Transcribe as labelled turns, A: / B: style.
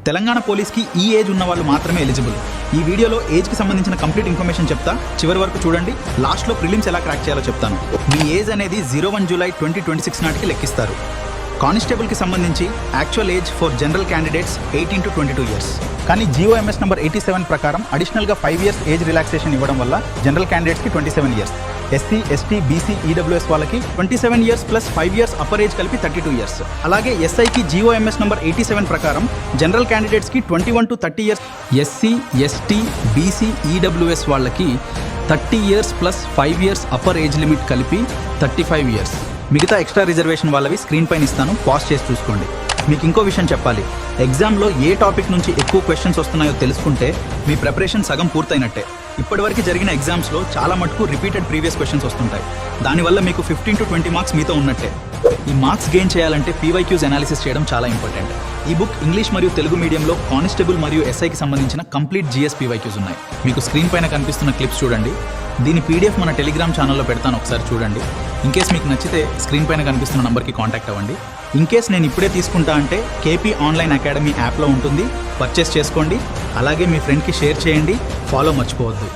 A: తెలంగాణ పోలీస్కి ఈ ఏజ్ ఉన్న వాళ్ళు మాత్రమే ఎలిజిబుల్. ఈ వీడియోలో ఏజ్కి సంబంధించిన కంప్లీట్ ఇన్ఫర్మేషన్ చెప్తా, చివరి వరకు చూడండి. లాస్ట్లో ప్రిలిమ్స్ ఎలా క్రాక్ చేయాలో చెప్తాను. మీ ఏజ్ అనేది 01 జూలై 2026 నాటికి లెక్కిస్తారు. కానిస్టేబుల్కి సంబంధించి actual age for general candidates 18 to 22 years. కానీ GOMS నంబర్ 87 ప్రకారం అడిషనల్గా 5 years ఏజ్ రిలాక్సేషన్ ఇవ్వడం వల్ల జనరల్ క్యాండిడేట్స్కి 27 years, SC, ST, BC, EWS వాళ్ళకి 27 years plus 5 years upper age కలిపి 32 years. అలాగే SIకి GOMS నంబర్ 87 ప్రకారం జనరల్ క్యాండిడేట్స్కి 21 to 30 years, SC, ST, BC, EWS వాళ్ళకి 30 years plus 5 years upper age limit కలిపి 35 years. మిగతా ఎక్స్ట్రా రిజర్వేషన్ వాళ్ళవి స్క్రీన్ పైన ఇస్తాను, పాజ్ చేసి చూసుకోండి. మీకు ఇంకో విషయం చెప్పాలి, ఎగ్జామ్లో ఏ టాపిక్ నుంచి ఎక్కువ క్వశ్చన్స్ వస్తున్నాయో తెలుసుకుంటే మీ ప్రిపరేషన్ సగం పూర్తయినట్టే. ఇప్పటివరకు జరిగిన ఎగ్జామ్స్లో చాలా మటుకు రిపీటెడ్ ప్రీవియస్ క్వశ్చన్స్ వస్తుంటాయి. దానివల్ల మీకు 15 to 20 మార్క్స్ మీతో ఉన్నట్టే. ఈ మార్క్స్ గెయిన్ చేయాలంటే PYQs అనాలిసిస్ చేయడం చాలా ఇంపార్టెంట్. ఈ బుక్ ఇంగ్లీష్ మరియు తెలుగు మీడియంలో కానిస్టేబుల్ మరియు SIకి సంబంధించిన కంప్లీట్ GS PYQs ఉన్నాయి. మీకు స్క్రీన్ పైన కనిపిస్తున్న క్లిప్స్ చూడండి. దీని PDF మన టెలిగ్రామ్ ఛానల్లో పెడతాను, ఒకసారి చూడండి. ఇన్కేస్ మీకు నచ్చితే స్క్రీన్ పైన కనిపిస్తున్న నంబర్కి కాంటాక్ట్ అవ్వండి. ఇన్కేస్ నేను ఇప్పుడే తీసుకుంటా అంటే KP ఆన్లైన్ అకాడమీ యాప్లో ఉంటుంది, పర్చేస్ చేసుకోండి. అలాగే మీ ఫ్రెండ్కి షేర్ చేయండి, ఫాలో మర్చిపోవద్దు.